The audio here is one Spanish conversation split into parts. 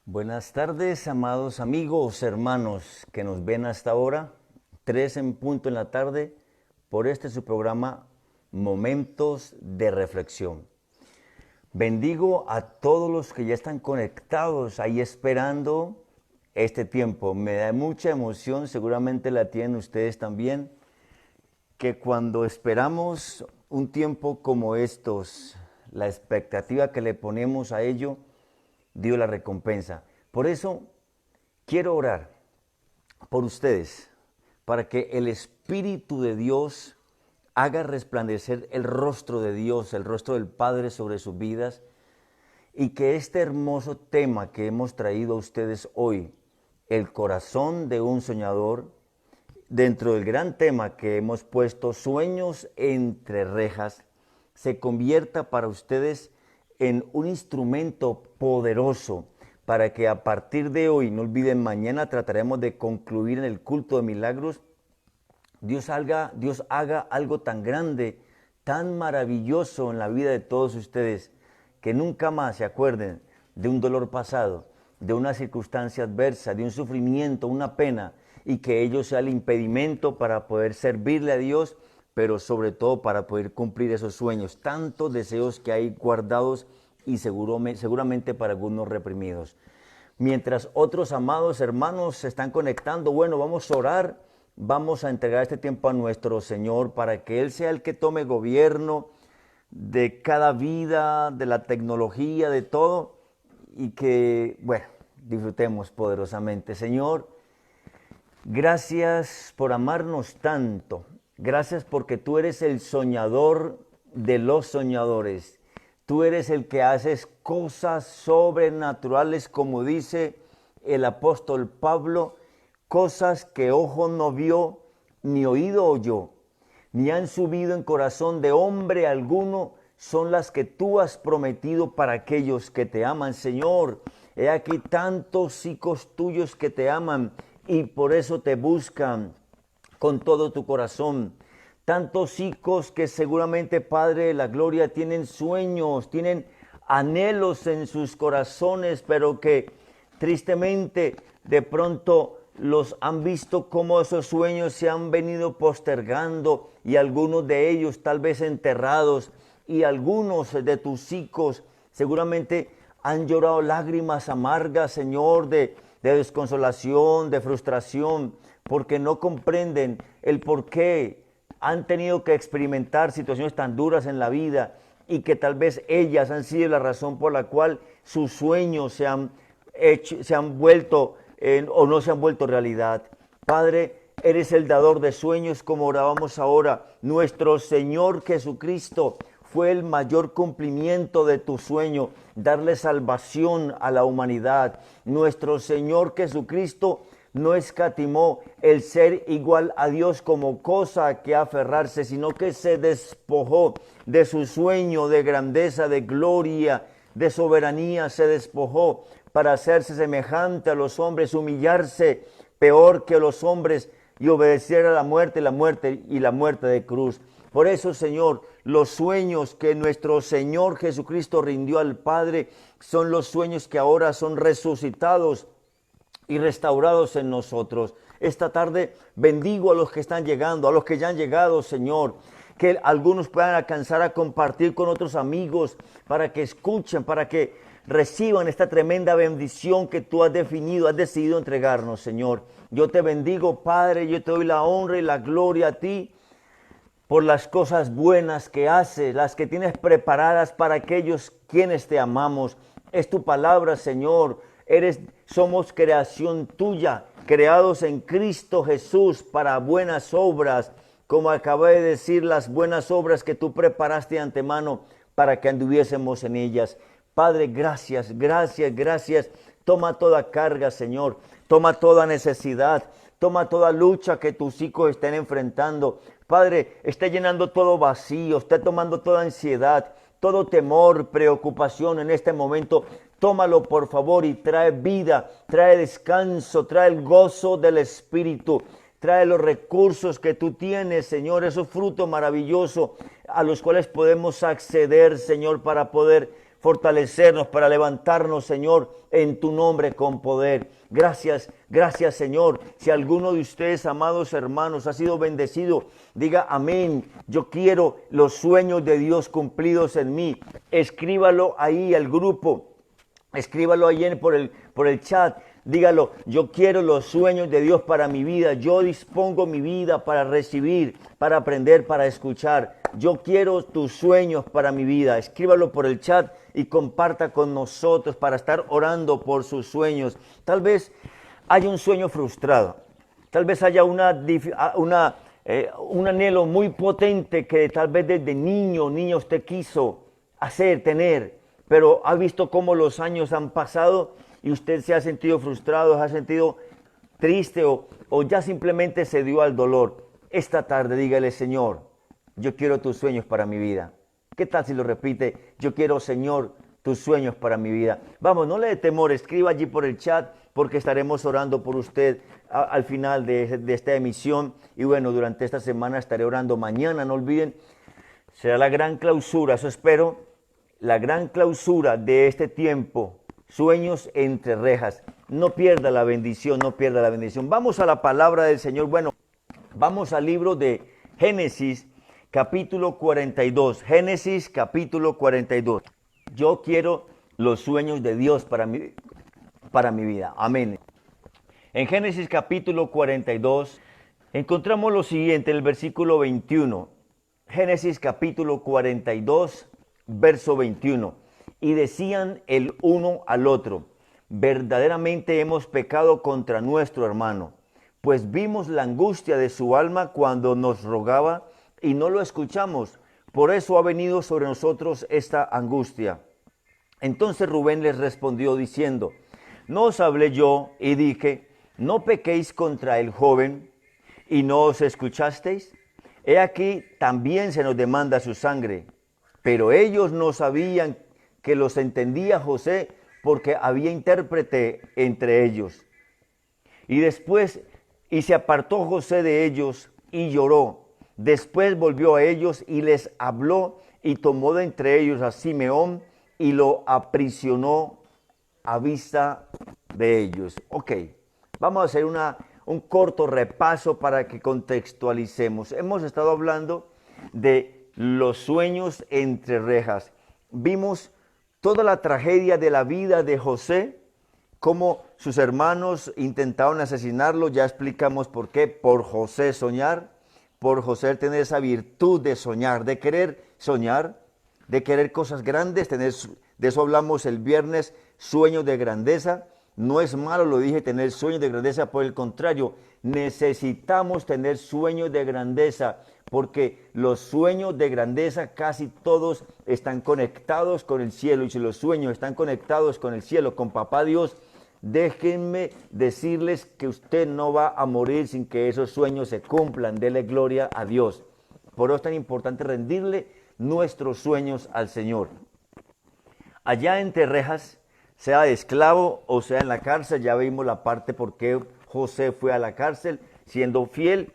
Buenas tardes, amados amigos, hermanos que nos ven hasta ahora, 3 en punto en la tarde, por este su programa Momentos de Reflexión. Bendigo a todos los que ya están conectados ahí esperando este tiempo. Me da mucha emoción, seguramente la tienen ustedes también, que cuando esperamos un tiempo como estos, la expectativa que le ponemos a ello, dio la recompensa. Por eso quiero orar por ustedes, para que el Espíritu de Dios haga resplandecer el rostro de Dios, el rostro del Padre sobre sus vidas, y que este hermoso tema que hemos traído a ustedes hoy, el corazón de un soñador, dentro del gran tema que hemos puesto, sueños entre rejas, se convierta para ustedes en un instrumento poderoso para que a partir de hoy, no olviden, mañana trataremos de concluir en el culto de milagros, Dios haga algo tan grande, tan maravilloso en la vida de todos ustedes, que nunca más se acuerden de un dolor pasado, de una circunstancia adversa, de un sufrimiento, una pena, y que ello sea el impedimento para poder servirle a Dios, pero sobre todo para poder cumplir esos sueños, tantos deseos que hay guardados y seguramente para algunos reprimidos. Mientras otros amados hermanos se están conectando, bueno, vamos a orar, vamos a entregar este tiempo a nuestro Señor para que Él sea el que tome gobierno de cada vida, de la tecnología, de todo, y que, bueno, disfrutemos poderosamente. Señor, gracias por amarnos tanto. Gracias porque tú eres el soñador de los soñadores. Tú eres el que haces cosas sobrenaturales, como dice el apóstol Pablo, cosas que ojo no vio, ni oído oyó, ni han subido en corazón de hombre alguno, son las que tú has prometido para aquellos que te aman, Señor. He aquí tantos hijos tuyos que te aman y por eso te buscan con todo tu corazón. Tantos hijos que seguramente, Padre de la Gloria, tienen sueños, tienen anhelos en sus corazones, pero que tristemente de pronto los han visto como esos sueños se han venido postergando y algunos de ellos tal vez enterrados, y algunos de tus hijos seguramente han llorado lágrimas amargas, Señor, de desconsolación, de frustración, porque no comprenden el por qué han tenido que experimentar situaciones tan duras en la vida y que tal vez ellas han sido la razón por la cual sus sueños se han vuelto o no se han vuelto realidad. Padre, eres el dador de sueños, como orábamos ahora. Nuestro Señor Jesucristo fue el mayor cumplimiento de tu sueño, darle salvación a la humanidad. Nuestro Señor Jesucristo no escatimó el ser igual a Dios como cosa que aferrarse, sino que se despojó de su sueño de grandeza, de gloria, de soberanía, se despojó para hacerse semejante a los hombres, humillarse peor que los hombres y obedecer a la muerte y la muerte de cruz. Por eso, Señor, los sueños que nuestro Señor Jesucristo rindió al Padre son los sueños que ahora son resucitados y restaurados en nosotros. Esta tarde bendigo a los que están llegando, a los que ya han llegado, Señor, que algunos puedan alcanzar a compartir con otros amigos para que escuchen, para que reciban esta tremenda bendición que tú has decidido entregarnos, Señor. Yo te bendigo, Padre, yo te doy la honra y la gloria a ti por las cosas buenas que haces, las que tienes preparadas para aquellos quienes te amamos. Es tu palabra, Señor. Somos creación tuya, creados en Cristo Jesús para buenas obras, como acabé de decir, las buenas obras que tú preparaste de antemano para que anduviésemos en ellas. Padre, gracias, gracias, gracias. Toma toda carga, Señor. Toma toda necesidad. Toma toda lucha que tus hijos estén enfrentando. Padre, esté llenando todo vacío, esté tomando toda ansiedad, todo temor, preocupación en este momento. Tómalo, por favor, y trae vida, trae descanso, trae el gozo del Espíritu. Trae los recursos que tú tienes, Señor, esos frutos maravillosos a los cuales podemos acceder, Señor, para poder fortalecernos, para levantarnos, Señor, en tu nombre con poder. Gracias, gracias, Señor. Si alguno de ustedes, amados hermanos, ha sido bendecido, diga amén. Yo quiero los sueños de Dios cumplidos en mí. Escríbalo ahí al grupo. Escríbalo ahí por el chat. Dígalo, yo quiero los sueños de Dios para mi vida. Yo dispongo mi vida para recibir, para aprender, para escuchar. Yo quiero tus sueños para mi vida. Escríbalo por el chat y comparta con nosotros para estar orando por sus sueños. Tal vez haya un sueño frustrado. Tal vez haya un anhelo muy potente que tal vez desde niña usted quiso hacer, tener. Pero ha visto cómo los años han pasado y usted se ha sentido frustrado, se ha sentido triste o ya simplemente se dio al dolor. Esta tarde dígale, Señor, yo quiero tus sueños para mi vida. ¿Qué tal si lo repite? Yo quiero, Señor, tus sueños para mi vida. Vamos, no le dé temor, escriba allí por el chat porque estaremos orando por usted al final de esta emisión. Y bueno, durante esta semana estaré orando mañana, no olviden, será la gran clausura, eso espero, la gran clausura de este tiempo. Sueños entre rejas. No pierda la bendición, no pierda la bendición. Vamos a la palabra del Señor. Bueno, vamos al libro de Génesis, capítulo 42. Génesis, capítulo 42. Yo quiero los sueños de Dios para mi vida. Amén. En Génesis, capítulo 42, encontramos lo siguiente, el versículo 21. Génesis, capítulo 42, verso 21. Y decían el uno al otro, verdaderamente hemos pecado contra nuestro hermano, pues vimos la angustia de su alma cuando nos rogaba y no lo escuchamos. Por eso ha venido sobre nosotros esta angustia. Entonces Rubén les respondió diciendo, no os hablé yo y dije, no pequéis contra el joven y no os escuchasteis. He aquí también se nos demanda su sangre. Pero ellos no sabían que los entendía José, porque había intérprete entre ellos. Y se apartó José de ellos y lloró. Después volvió a ellos y les habló y tomó de entre ellos a Simeón y lo aprisionó a vista de ellos. Ok, vamos a hacer un corto repaso para que contextualicemos. Hemos estado hablando de los sueños entre rejas. Vimos toda la tragedia de la vida de José, cómo sus hermanos intentaron asesinarlo, ya explicamos por qué, por José soñar, por José tener esa virtud de soñar, de querer soñar, de querer cosas grandes, de eso hablamos el viernes, sueños de grandeza. No es malo, lo dije, tener sueños de grandeza, por el contrario, necesitamos tener sueños de grandeza, porque los sueños de grandeza casi todos están conectados con el cielo, y si los sueños están conectados con el cielo, con Papá Dios, déjenme decirles que usted no va a morir sin que esos sueños se cumplan. Dele gloria a Dios. Por eso es tan importante rendirle nuestros sueños al Señor. Allá entre rejas, sea de esclavo o sea en la cárcel, ya vimos la parte por qué José fue a la cárcel, siendo fiel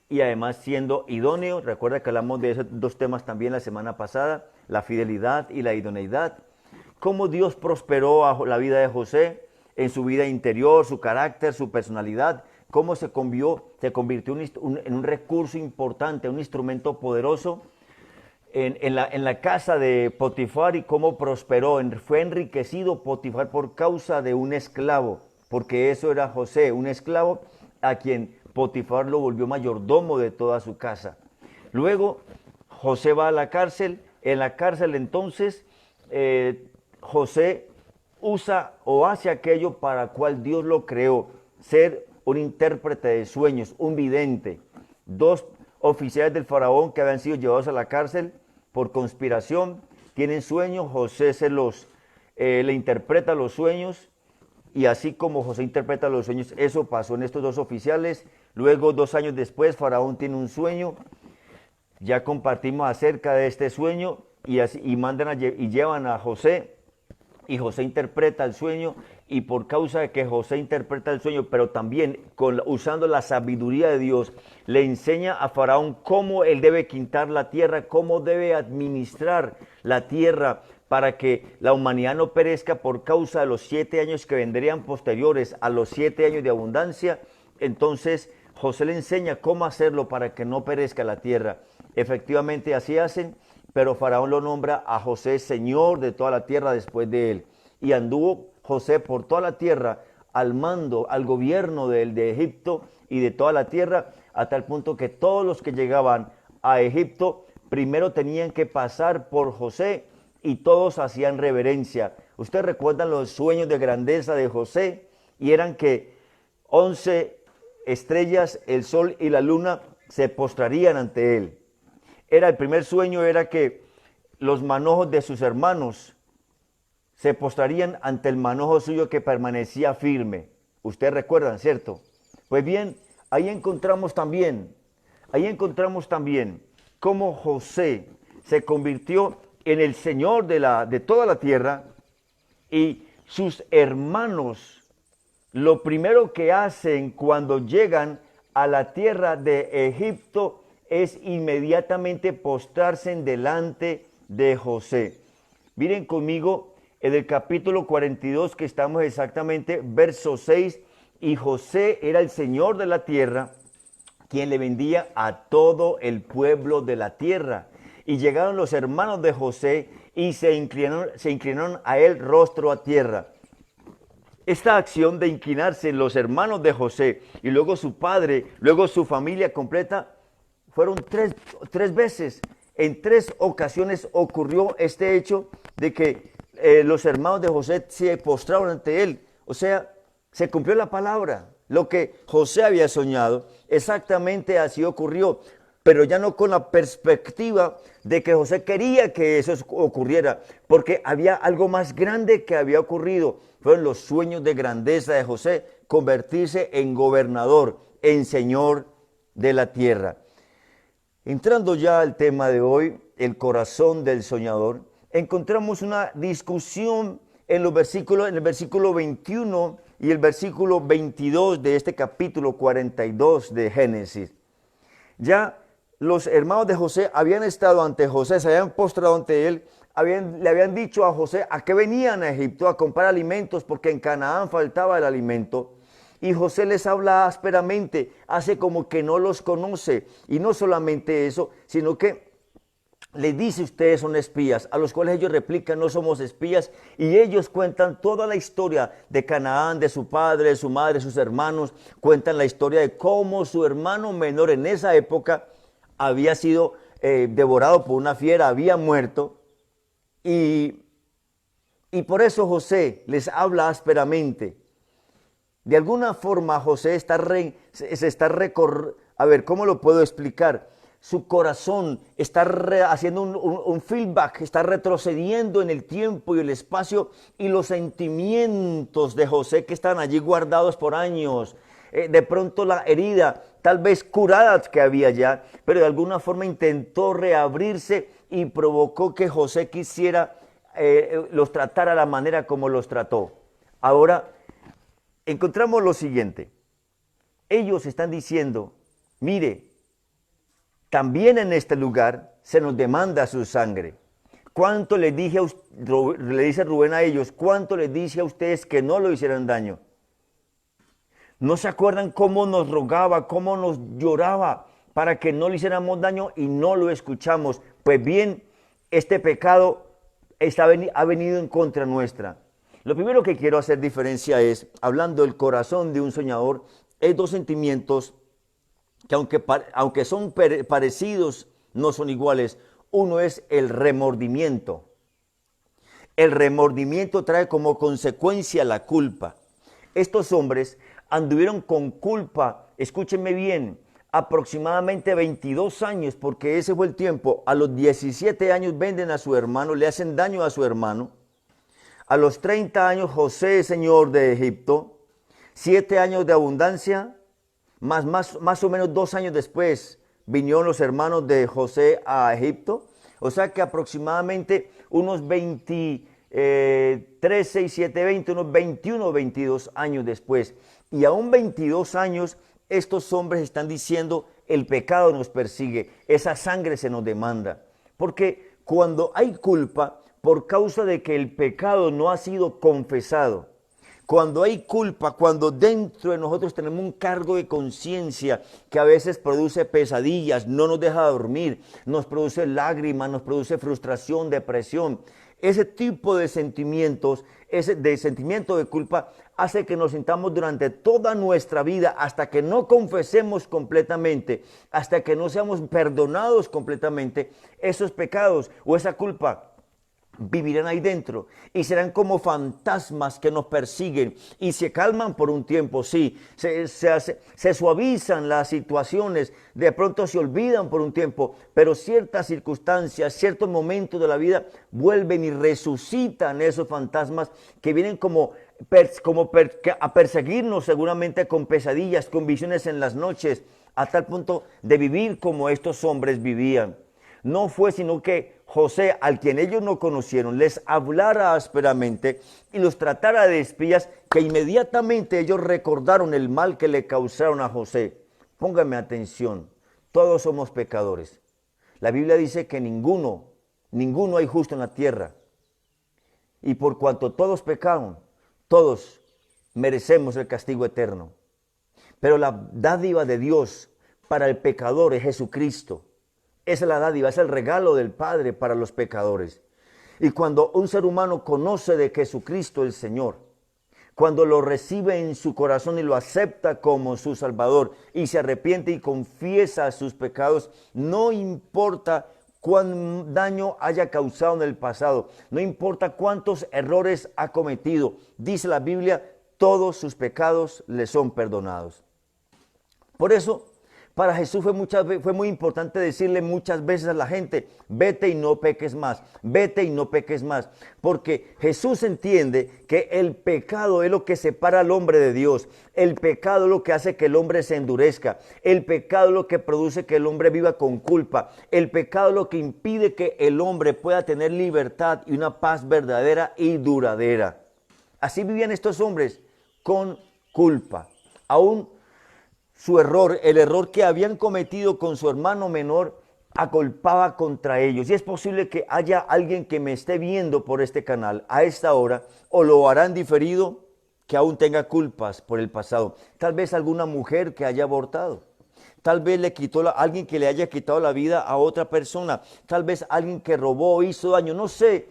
y además siendo idóneo. Recuerda que hablamos de esos dos temas también la semana pasada, la fidelidad y la idoneidad. Cómo Dios prosperó a la vida de José en su vida interior, su carácter, su personalidad, cómo se convirtió en un recurso importante, un instrumento poderoso en la casa de Potifar, y cómo prosperó, fue enriquecido Potifar por causa de un esclavo, porque eso era José, un esclavo a quien Potifar lo volvió mayordomo de toda su casa. Luego José va a la cárcel. En la cárcel entonces José usa o hace aquello para cual Dios lo creó, ser un intérprete de sueños, un vidente. Dos oficiales del faraón que habían sido llevados a la cárcel por conspiración tienen sueños. José le interpreta los sueños, y así como José interpreta los sueños, eso pasó en estos dos oficiales. Luego, 2 años después, faraón tiene un sueño. Ya compartimos acerca de este sueño y llevan a José, y José interpreta el sueño, y por causa de que José interpreta el sueño, pero también usando la sabiduría de Dios, le enseña a Faraón cómo él debe quitar la tierra, cómo debe administrar la tierra para que la humanidad no perezca por causa de los 7 años que vendrían posteriores a los 7 años de abundancia. Entonces José le enseña cómo hacerlo para que no perezca la tierra. Efectivamente así hacen, pero Faraón lo nombra a José señor de toda la tierra después de él. Y anduvo José por toda la tierra al mando, al gobierno de Egipto y de toda la tierra, a tal punto que todos los que llegaban a Egipto primero tenían que pasar por José y todos hacían reverencia. Ustedes recuerdan los sueños de grandeza de José, y eran que 11 estrellas, el sol y la luna se postrarían ante él. El primer sueño era que los manojos de sus hermanos se postrarían ante el manojo suyo que permanecía firme. Ustedes recuerdan, ¿cierto? Pues bien, ahí encontramos también cómo José se convirtió en el Señor de toda la tierra, y sus hermanos lo primero que hacen cuando llegan a la tierra de Egipto es inmediatamente postrarse delante de José. Miren conmigo en el capítulo 42, que estamos exactamente, verso 6, y José era el Señor de la tierra, quien le vendía a todo el pueblo de la tierra. Y llegaron los hermanos de José y se inclinaron a él rostro a tierra. Esta acción de inclinarse los hermanos de José y luego su padre, luego su familia completa, fueron tres veces. En 3 ocasiones ocurrió este hecho de que los hermanos de José se postraron ante él. O sea, se cumplió la palabra. Lo que José había soñado, exactamente así ocurrió, pero ya no con la perspectiva de que José quería que eso ocurriera, porque había algo más grande que había ocurrido. Fueron los sueños de grandeza de José, convertirse en gobernador, en señor de la tierra. Entrando ya al tema de hoy, el corazón del soñador, encontramos una discusión en el versículo 21 y el versículo 22 de este capítulo 42 de Génesis. Ya los hermanos de José habían estado ante José, se habían postrado ante él, le habían dicho a José a qué venían a Egipto, a comprar alimentos, porque en Canaán faltaba el alimento. Y José les habla ásperamente, hace como que no los conoce. Y no solamente eso, sino que les dice: ustedes son espías, a los cuales ellos replican: no somos espías. Y ellos cuentan toda la historia de Canaán, de su padre, de su madre, sus hermanos. Cuentan la historia de cómo su hermano menor en esa época había sido devorado por una fiera, había muerto. Y por eso José les habla ásperamente. De alguna forma José a ver, ¿cómo lo puedo explicar? Su corazón está haciendo un feedback, está retrocediendo en el tiempo y el espacio, y los sentimientos de José que están allí guardados por años. De pronto la herida, tal vez curada que había ya, pero de alguna forma intentó reabrirse y provocó que José quisiera los tratar a la manera como los trató. Ahora encontramos lo siguiente: ellos están diciendo: mire, también en este lugar se nos demanda su sangre. ¿Cuánto le dice Rubén a ellos? ¿Cuánto les dije a ustedes que no lo hicieran daño? ¿No se acuerdan cómo nos rogaba, cómo nos lloraba para que no le hiciéramos daño y no lo escuchamos? Pues bien, este pecado ha venido en contra nuestra. Lo primero que quiero hacer diferencia es, hablando del corazón de un soñador, es 2 sentimientos que aunque son parecidos, no son iguales. Uno es el remordimiento. El remordimiento trae como consecuencia la culpa. Estos hombres anduvieron con culpa, escúchenme bien, aproximadamente 22 años, porque ese fue el tiempo. A los 17 años venden a su hermano, le hacen daño a su hermano. A los 30 años José es señor de Egipto. 7 años de abundancia, más o menos 2 años después vinieron los hermanos de José a Egipto. O sea que aproximadamente unos 6, 7, 20, unos 21, 22 años después. Y aún 22 años, estos hombres están diciendo: el pecado nos persigue, esa sangre se nos demanda. Porque cuando hay culpa, por causa de que el pecado no ha sido confesado. Cuando hay culpa, cuando dentro de nosotros tenemos un cargo de conciencia que a veces produce pesadillas, no nos deja dormir, nos produce lágrimas, nos produce frustración, depresión. Ese tipo de sentimientos, ese sentimiento de culpa hace que nos sintamos durante toda nuestra vida hasta que no confesemos completamente, hasta que no seamos perdonados completamente esos pecados o esa culpa. Vivirán ahí dentro y serán como fantasmas que nos persiguen y se calman por un tiempo, sí, se suavizan las situaciones, de pronto se olvidan por un tiempo, pero ciertas circunstancias, ciertos momentos de la vida vuelven y resucitan esos fantasmas que vienen a perseguirnos seguramente con pesadillas, con visiones en las noches, a tal punto de vivir como estos hombres vivían. No fue sino que José, al quien ellos no conocieron, les hablara ásperamente y los tratara de espías, que inmediatamente ellos recordaron el mal que le causaron a José. Póngame atención, todos somos pecadores. La Biblia dice que ninguno hay justo en la tierra. Y por cuanto todos pecaron, todos merecemos el castigo eterno. Pero la dádiva de Dios para el pecador es Jesucristo. Esa es la dádiva, es el regalo del Padre para los pecadores. Y cuando un ser humano conoce de Jesucristo el Señor, cuando lo recibe en su corazón y lo acepta como su Salvador y se arrepiente y confiesa sus pecados, no importa cuán daño haya causado en el pasado, no importa cuántos errores ha cometido, dice la Biblia, todos sus pecados le son perdonados. Por eso, para Jesús fue muy importante decirle muchas veces a la gente, vete y no peques más, vete y no peques más. Porque Jesús entiende que el pecado es lo que separa al hombre de Dios. El pecado es lo que hace que el hombre se endurezca. El pecado es lo que produce que el hombre viva con culpa. El pecado es lo que impide que el hombre pueda tener libertad y una paz verdadera y duradera. Así vivían estos hombres con culpa. Aún su error, el error que habían cometido con su hermano menor, acolpaba contra ellos. Y es posible que haya alguien que me esté viendo por este canal a esta hora, o lo harán diferido, que aún tenga culpas por el pasado. Tal vez alguna mujer que haya abortado. Tal vez alguien que le haya quitado la vida a otra persona. Tal vez alguien que robó o hizo daño. No sé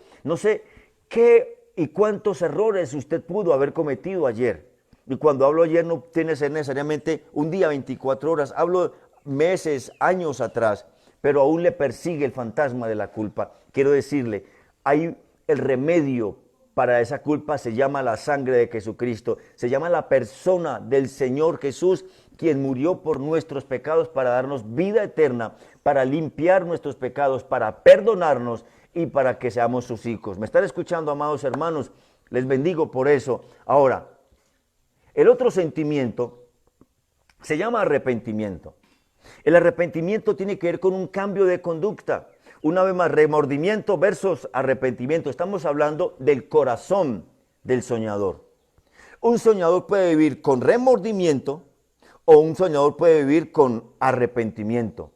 qué y cuántos errores usted pudo haber cometido ayer. Y cuando hablo ayer no tiene que ser necesariamente un día, 24 horas. Hablo meses, años atrás, pero aún le persigue el fantasma de la culpa. Quiero decirle, hay el remedio para esa culpa, se llama la sangre de Jesucristo. Se llama la persona del Señor Jesús, quien murió por nuestros pecados para darnos vida eterna, para limpiar nuestros pecados, para perdonarnos y para que seamos sus hijos. ¿Me están escuchando, amados hermanos? Les bendigo por eso. Ahora, el otro sentimiento se llama arrepentimiento. El arrepentimiento tiene que ver con un cambio de conducta. Una vez más, remordimiento versus arrepentimiento. Estamos hablando del corazón del soñador. Un soñador puede vivir con remordimiento o un soñador puede vivir con arrepentimiento.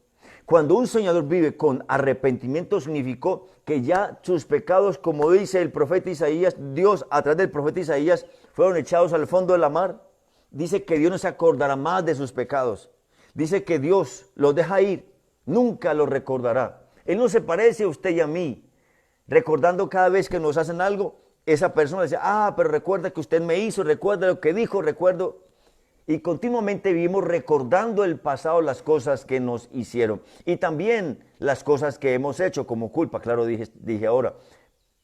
Cuando un soñador vive con arrepentimiento significó que ya sus pecados, como dice el profeta Isaías, Dios a través del profeta Isaías, fueron echados al fondo de la mar. Dice que Dios no se acordará más de sus pecados. Dice que Dios los deja ir, nunca los recordará. Él no se parece a usted y a mí, recordando cada vez que nos hacen algo, esa persona dice, pero recuerda que usted me hizo, recuerda lo que dijo, recuerdo. Y continuamente vivimos recordando el pasado, las cosas que nos hicieron. Y también las cosas que hemos hecho como culpa, claro, dije ahora.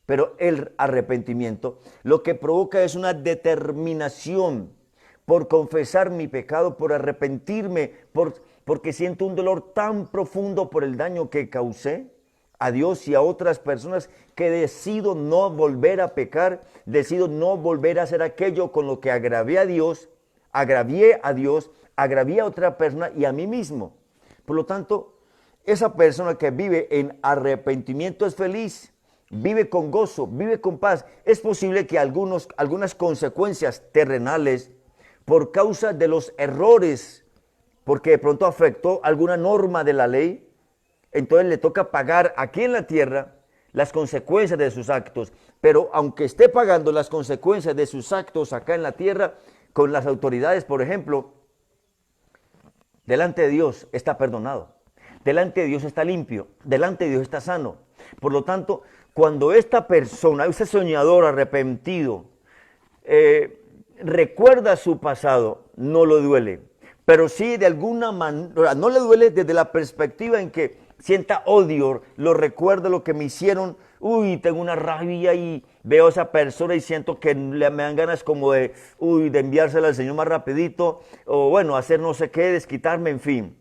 Pero el arrepentimiento lo que provoca es una determinación por confesar mi pecado, por arrepentirme, porque siento un dolor tan profundo por el daño que causé a Dios y a otras personas, que decido no volver a pecar, decido no volver a hacer aquello con lo que agravié a Dios, agravié a otra persona y a mí mismo. Por lo tanto, esa persona que vive en arrepentimiento es feliz, vive con gozo, vive con paz. Es posible que algunas consecuencias terrenales, por causa de los errores, porque de pronto afectó alguna norma de la ley, entonces le toca pagar aquí en la tierra las consecuencias de sus actos, pero aunque esté pagando las consecuencias de sus actos acá en la tierra, con las autoridades, por ejemplo, delante de Dios está perdonado, delante de Dios está limpio, delante de Dios está sano. Por lo tanto, cuando esta persona, ese soñador arrepentido, recuerda su pasado, no lo duele, pero sí de alguna manera, no le duele desde la perspectiva en que sienta odio, lo recuerdo lo que me hicieron, tengo una rabia y veo a esa persona y siento que me dan ganas como de enviársela al Señor más rapidito, o bueno, hacer no sé qué, desquitarme, en fin.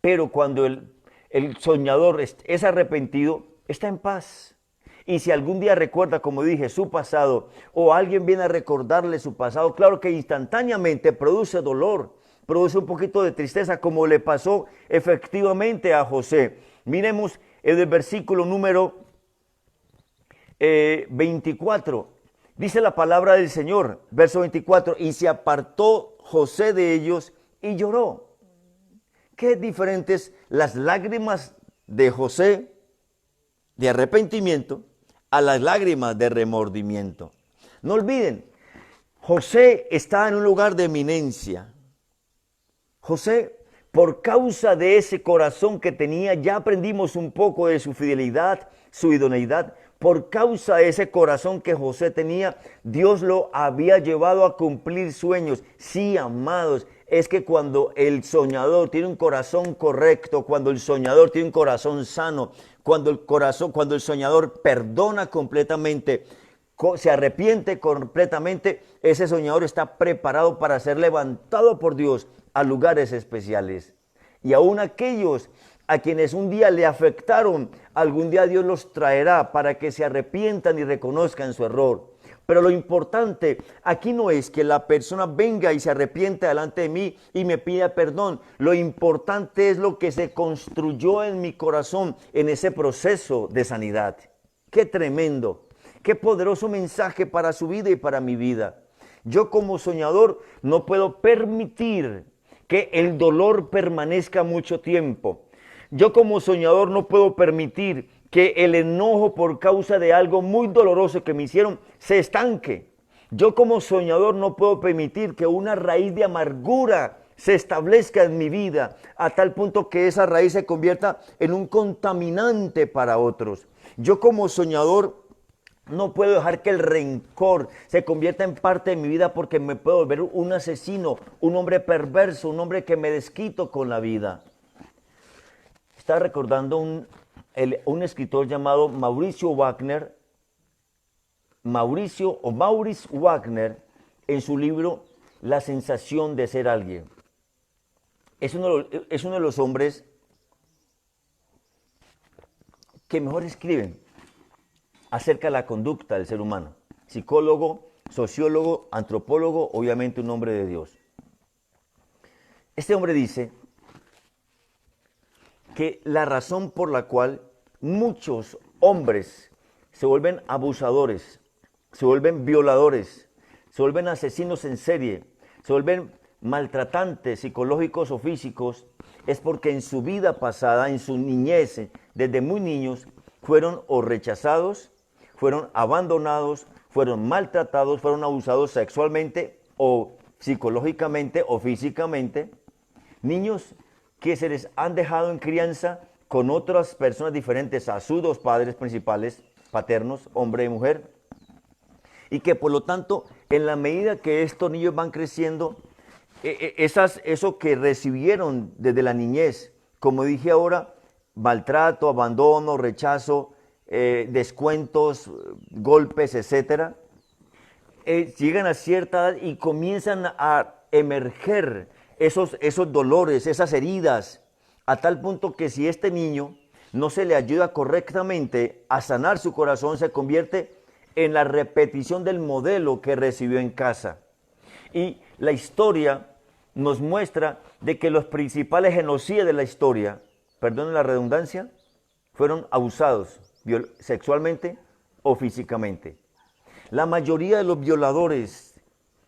Pero cuando el soñador es arrepentido, está en paz. Y si algún día recuerda, como dije, su pasado, o alguien viene a recordarle su pasado, claro que instantáneamente produce dolor, produce un poquito de tristeza, como le pasó efectivamente a José. Miremos el versículo número 24. Dice la palabra del Señor, verso 24, y se apartó José de ellos y lloró. Qué diferentes las lágrimas de José de arrepentimiento a las lágrimas de remordimiento. No olviden, José está en un lugar de eminencia. José, por causa de ese corazón que tenía, ya aprendimos un poco de su fidelidad, su idoneidad. Por causa de ese corazón que José tenía, Dios lo había llevado a cumplir sueños. Sí, amados, es que cuando el soñador tiene un corazón correcto, cuando el soñador tiene un corazón sano, cuando el soñador perdona completamente, se arrepiente completamente, ese soñador está preparado para ser levantado por Dios a lugares especiales. Y aún aquellos a quienes un día le afectaron, algún día Dios los traerá para que se arrepientan y reconozcan su error. Pero lo importante aquí no es que la persona venga y se arrepienta delante de mí y me pida perdón. Lo importante es lo que se construyó en mi corazón en ese proceso de sanidad. ¡Qué tremendo! ¡Qué poderoso mensaje para su vida y para mi vida! Yo como soñador no puedo permitir que el dolor permanezca mucho tiempo. Yo como soñador no puedo permitir que el enojo por causa de algo muy doloroso que me hicieron se estanque. Yo como soñador no puedo permitir que una raíz de amargura se establezca en mi vida a tal punto que esa raíz se convierta en un contaminante para otros. Yo como soñador no puedo dejar que el rencor se convierta en parte de mi vida porque me puedo volver un asesino, un hombre perverso, un hombre que me desquito con la vida. Estaba recordando un escritor llamado Mauricio Wagner, Maurice Wagner, en su libro La sensación de ser alguien. Es uno de los hombres que mejor escriben acerca de la conducta del ser humano. Psicólogo, sociólogo, antropólogo, obviamente un hombre de Dios. Este hombre dice que la razón por la cual muchos hombres se vuelven abusadores, se vuelven violadores, se vuelven asesinos en serie, se vuelven maltratantes psicológicos o físicos, es porque en su vida pasada, en su niñez, desde muy niños, fueron o rechazados, fueron abandonados, fueron maltratados, fueron abusados sexualmente o psicológicamente o físicamente. Niños que se les han dejado en crianza con otras personas diferentes a sus dos padres principales, paternos, hombre y mujer, y que por lo tanto, en la medida que estos niños van creciendo, eso que recibieron desde la niñez, como dije ahora, maltrato, abandono, rechazo, descuentos, golpes, etcétera, llegan a cierta edad y comienzan a emerger esos dolores, esas heridas, a tal punto que si este niño no se le ayuda correctamente a sanar su corazón, se convierte en la repetición del modelo que recibió en casa. Y la historia nos muestra de que los principales genocidas de la historia, perdonen la redundancia, fueron abusados sexualmente o físicamente. La mayoría de los violadores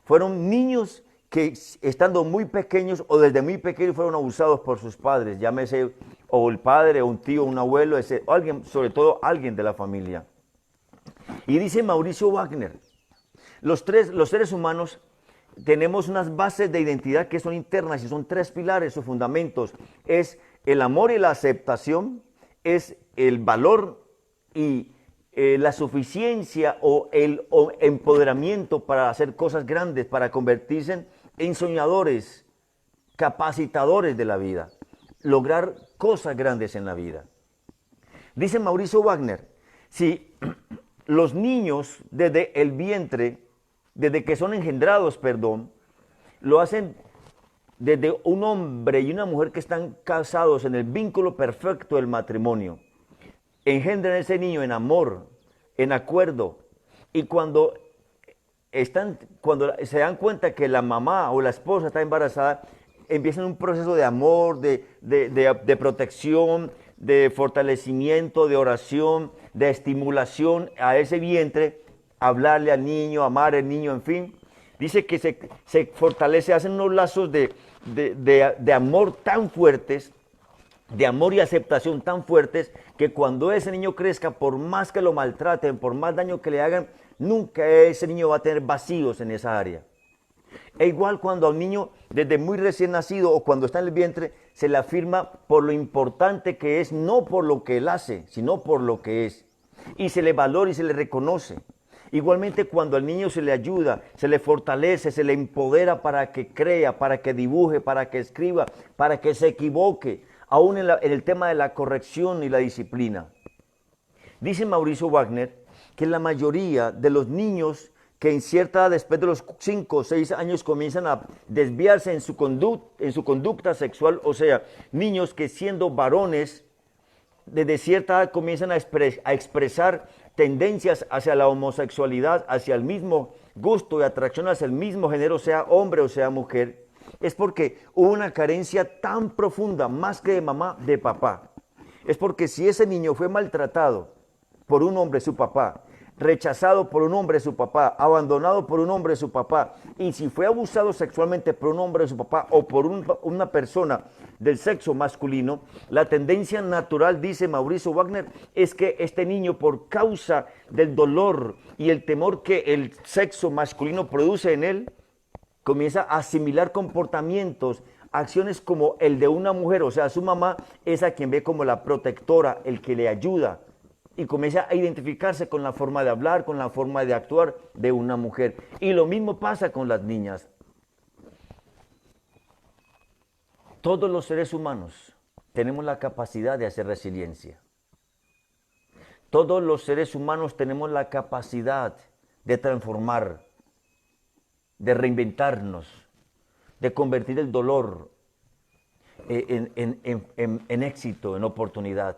fueron niños que estando muy pequeños o desde muy pequeños fueron abusados por sus padres, llámese o el padre, o un tío, un abuelo, o alguien, sobre todo alguien de la familia. Y dice Mauricio Wagner, los seres humanos tenemos unas bases de identidad que son internas y son tres pilares o fundamentos. Es el amor y la aceptación, es el valor y la suficiencia o el empoderamiento para hacer cosas grandes, para convertirse en soñadores, capacitadores de la vida, lograr cosas grandes en la vida. Dice Mauricio Wagner, si los niños desde el vientre, desde que son engendrados, lo hacen desde un hombre y una mujer que están casados en el vínculo perfecto del matrimonio, engendran a ese niño en amor, en acuerdo, y cuando se dan cuenta que la mamá o la esposa está embarazada, empiezan un proceso de amor, de protección, de fortalecimiento, de oración, de estimulación a ese vientre, hablarle al niño, amar al niño, en fin. Dice que se fortalece, hacen unos lazos de amor tan fuertes, de amor y aceptación tan fuertes, que cuando ese niño crezca, por más que lo maltraten, por más daño que le hagan, nunca ese niño va a tener vacíos en esa área. E igual cuando a un niño desde muy recién nacido o cuando está en el vientre se le afirma por lo importante que es, no por lo que él hace, sino por lo que es. Y se le valora y se le reconoce. Igualmente cuando al niño se le ayuda, se le fortalece, se le empodera para que crea, para que dibuje, para que escriba, para que se equivoque, aún en el tema de la corrección y la disciplina. Dice Mauricio Wagner que la mayoría de los niños que en cierta edad, después de los 5 o 6 años, comienzan a desviarse en su conducta sexual, o sea, niños que siendo varones, desde cierta edad comienzan a expresar tendencias hacia la homosexualidad, hacia el mismo gusto y atracción hacia el mismo género, sea hombre o sea mujer, es porque hubo una carencia tan profunda, más que de mamá, de papá. Es porque si ese niño fue maltratado por un hombre, su papá, rechazado por un hombre su papá, abandonado por un hombre su papá, y si fue abusado sexualmente por un hombre su papá o por una persona del sexo masculino, la tendencia natural, dice Mauricio Wagner, es que este niño, por causa del dolor y el temor que el sexo masculino produce en él, comienza a asimilar comportamientos, acciones como el de una mujer, o sea, su mamá es a quien ve como la protectora, el que le ayuda, y comienza a identificarse con la forma de hablar, con la forma de actuar de una mujer. Y lo mismo pasa con las niñas. Todos los seres humanos tenemos la capacidad de hacer resiliencia. Todos los seres humanos tenemos la capacidad de transformar, de reinventarnos, de convertir el dolor en éxito, en oportunidad.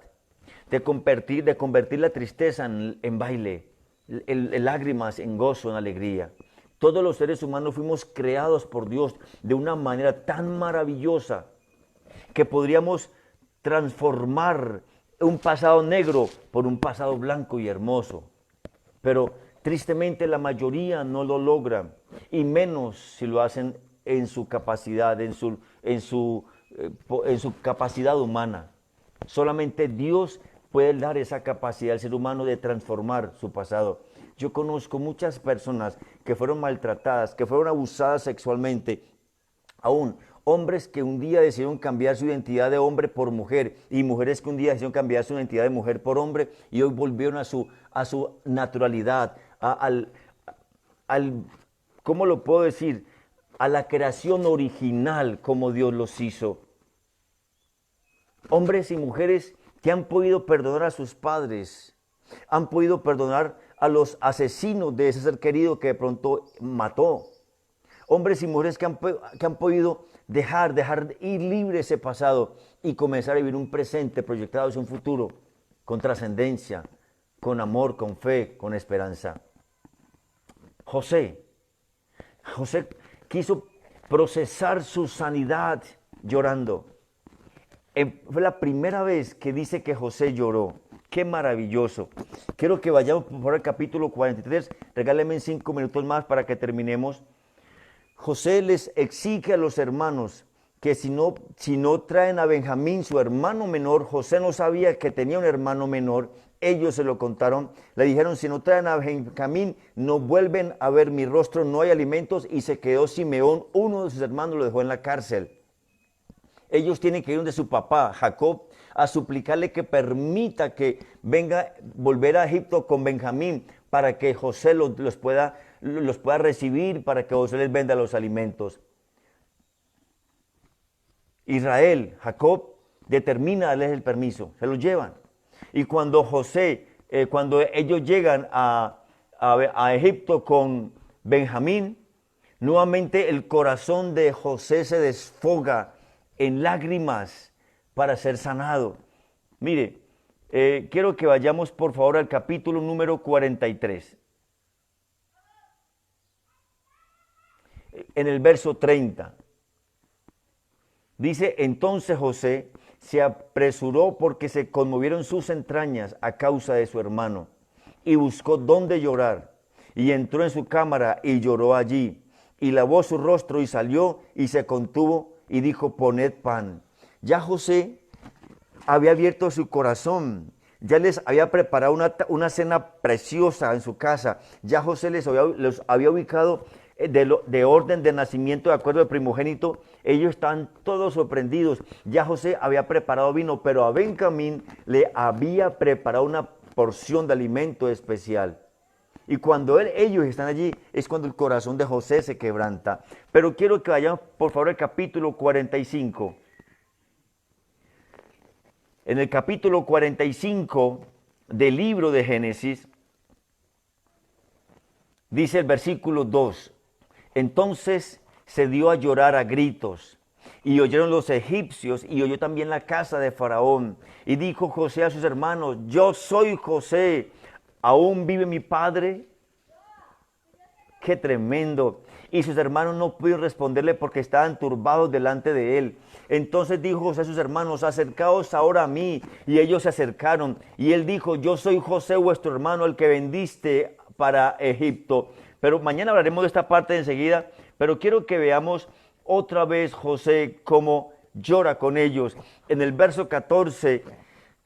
De convertir la tristeza en baile, lágrimas en gozo, en alegría. Todos los seres humanos fuimos creados por Dios de una manera tan maravillosa que podríamos transformar un pasado negro por un pasado blanco y hermoso. Pero tristemente la mayoría no lo logra, y menos si lo hacen en su capacidad, en su capacidad humana. Solamente Dios puede dar esa capacidad al ser humano de transformar su pasado. Yo conozco muchas personas que fueron maltratadas, que fueron abusadas sexualmente, aún hombres que un día decidieron cambiar su identidad de hombre por mujer, y mujeres que un día decidieron cambiar su identidad de mujer por hombre y hoy volvieron a su naturalidad, ¿cómo lo puedo decir? A la creación original como Dios los hizo. Hombres y mujeres que han podido perdonar a sus padres, han podido perdonar a los asesinos de ese ser querido que de pronto mató. Hombres y mujeres que han podido dejar ir libre ese pasado y comenzar a vivir un presente proyectado hacia un futuro con trascendencia, con amor, con fe, con esperanza. José quiso procesar su sanidad llorando. Fue la primera vez que dice que José lloró. ¡Qué maravilloso! Quiero que vayamos por el capítulo 43. Regálenme 5 minutos más para que terminemos. José les exige a los hermanos que si no traen a Benjamín, su hermano menor, José no sabía que tenía un hermano menor, ellos se lo contaron, le dijeron, si no traen a Benjamín, no vuelven a ver mi rostro, no hay alimentos, y se quedó Simeón, uno de sus hermanos lo dejó en la cárcel. Ellos tienen que ir donde su papá, Jacob, a suplicarle que permita que venga volver a Egipto con Benjamín para que José los pueda recibir, para que José les venda los alimentos. Israel, Jacob, determina darles el permiso, se los llevan. Y cuando cuando ellos llegan a Egipto con Benjamín, nuevamente el corazón de José se desfoga en lágrimas para ser sanado. Mire, quiero que vayamos por favor al capítulo número 43. En el verso 30. Dice, entonces José se apresuró porque se conmovieron sus entrañas a causa de su hermano, y buscó dónde llorar, y entró en su cámara y lloró allí, y lavó su rostro y salió y se contuvo y dijo, poned pan. Ya José había abierto su corazón, ya les había preparado una cena preciosa en su casa, ya José los había ubicado de orden de nacimiento de acuerdo al primogénito. Ellos estaban todos sorprendidos. Ya José había preparado vino, pero a Benjamín le había preparado una porción de alimento especial. Y cuando ellos están allí es cuando el corazón de José se quebranta. Pero quiero que vayamos por favor al capítulo 45. En el capítulo 45 del libro de Génesis dice el versículo 2. Entonces se dio a llorar a gritos, y oyeron los egipcios, y oyó también la casa de Faraón. Y dijo José a sus hermanos, yo soy José, ¿aún vive mi padre? ¡Qué tremendo! Y sus hermanos no pudieron responderle porque estaban turbados delante de él. Entonces dijo José a sus hermanos, acercaos ahora a mí. Y ellos se acercaron, y él dijo, yo soy José vuestro hermano, el que vendiste para Egipto. Pero mañana hablaremos de esta parte enseguida, pero quiero que veamos otra vez José cómo llora con ellos. En el verso 14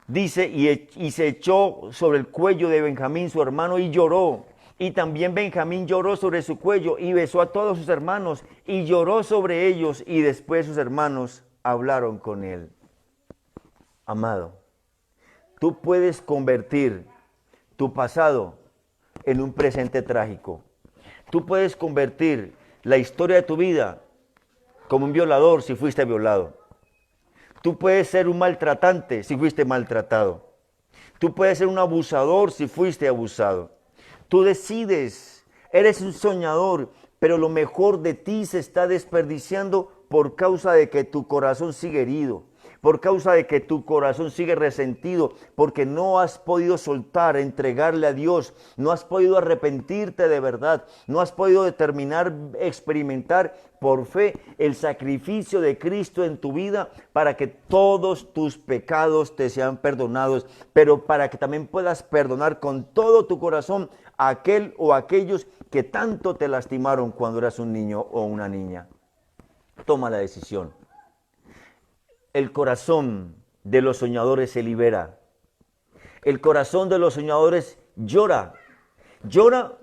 dice, y se echó sobre el cuello de Benjamín su hermano y lloró. Y también Benjamín lloró sobre su cuello y besó a todos sus hermanos y lloró sobre ellos, y después sus hermanos hablaron con él. Amado, tú puedes convertir tu pasado en un presente trágico. Tú puedes convertir la historia de tu vida como un violador si fuiste violado. Tú puedes ser un maltratante si fuiste maltratado. Tú puedes ser un abusador si fuiste abusado. Tú decides, eres un soñador, pero lo mejor de ti se está desperdiciando por causa de que tu corazón sigue herido, por causa de que tu corazón sigue resentido, porque no has podido soltar, entregarle a Dios, no has podido arrepentirte de verdad, no has podido determinar, experimentar por fe el sacrificio de Cristo en tu vida para que todos tus pecados te sean perdonados, pero para que también puedas perdonar con todo tu corazón a aquel o aquellos que tanto te lastimaron cuando eras un niño o una niña. Toma la decisión. El corazón de los soñadores se libera. El corazón de los soñadores llora. Llora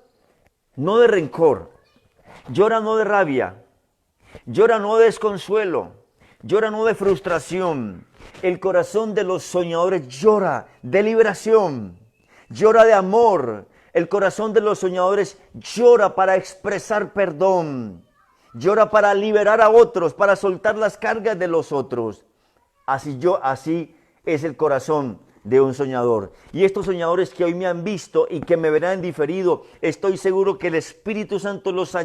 no de rencor, llora no de rabia, llora no de desconsuelo, llora no de frustración. El corazón de los soñadores llora de liberación, llora de amor. El corazón de los soñadores llora para expresar perdón, llora para liberar a otros, para soltar las cargas de los otros. Así es el corazón de un soñador. Y estos soñadores que hoy me han visto y que me verán diferido, estoy seguro que el Espíritu Santo los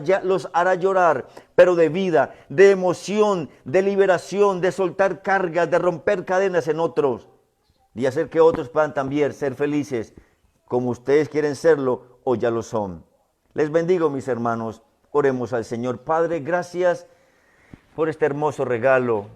hará llorar, pero de vida, de emoción, de liberación, de soltar cargas, de romper cadenas en otros, y hacer que otros puedan también ser felices, como ustedes quieren serlo o ya lo son. Les bendigo, mis hermanos. Oremos al Señor. Padre, gracias por este hermoso regalo,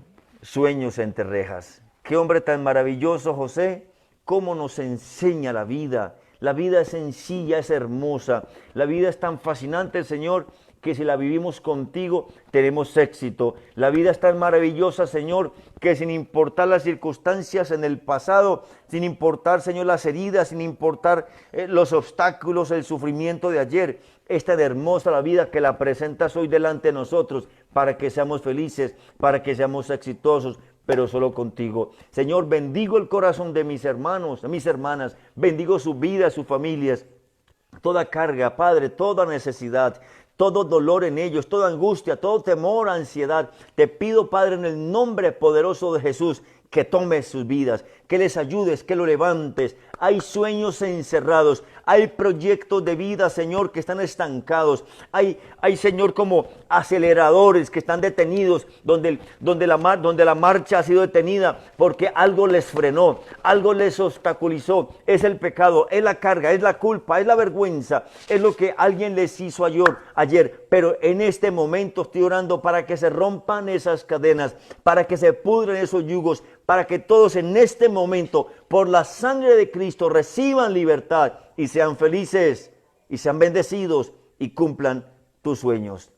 Sueños entre rejas. Qué hombre tan maravilloso, José, cómo nos enseña la vida. La vida es sencilla, es hermosa. La vida es tan fascinante, Señor, que si la vivimos contigo, tenemos éxito. La vida es tan maravillosa, Señor, que sin importar las circunstancias en el pasado, sin importar, Señor, las heridas, sin importar los obstáculos, el sufrimiento de ayer, es tan hermosa la vida que la presentas hoy delante de nosotros para que seamos felices, para que seamos exitosos, pero solo contigo. Señor, bendigo el corazón de mis hermanos, de mis hermanas, bendigo su vida, sus familias, toda carga, Padre, toda necesidad, todo dolor en ellos, toda angustia, todo temor, ansiedad. Te pido, Padre, en el nombre poderoso de Jesús, que tomes sus vidas, que les ayudes, que lo levantes. Hay sueños encerrados, hay proyectos de vida, Señor, que están estancados. Hay Señor, como aceleradores que están detenidos, donde la marcha ha sido detenida porque algo les frenó, algo les obstaculizó. Es el pecado, es la carga, es la culpa, es la vergüenza, es lo que alguien les hizo ayer. Pero en este momento estoy orando para que se rompan esas cadenas, para que se pudren esos yugos, para que todos en este momento, por la sangre de Cristo, reciban libertad y sean felices y sean bendecidos y cumplan tus sueños.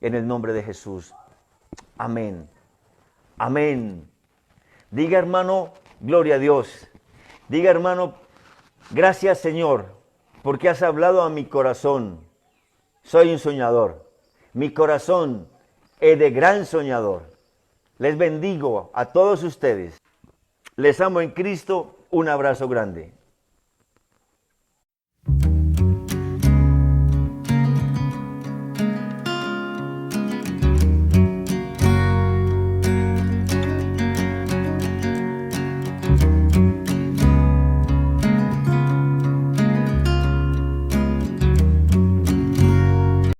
En el nombre de Jesús. Amén. Amén. Diga, hermano, gloria a Dios. Diga, hermano, gracias, Señor, porque has hablado a mi corazón. Soy un soñador. Mi corazón es de gran soñador. Les bendigo a todos ustedes. Les amo en Cristo. Un abrazo grande.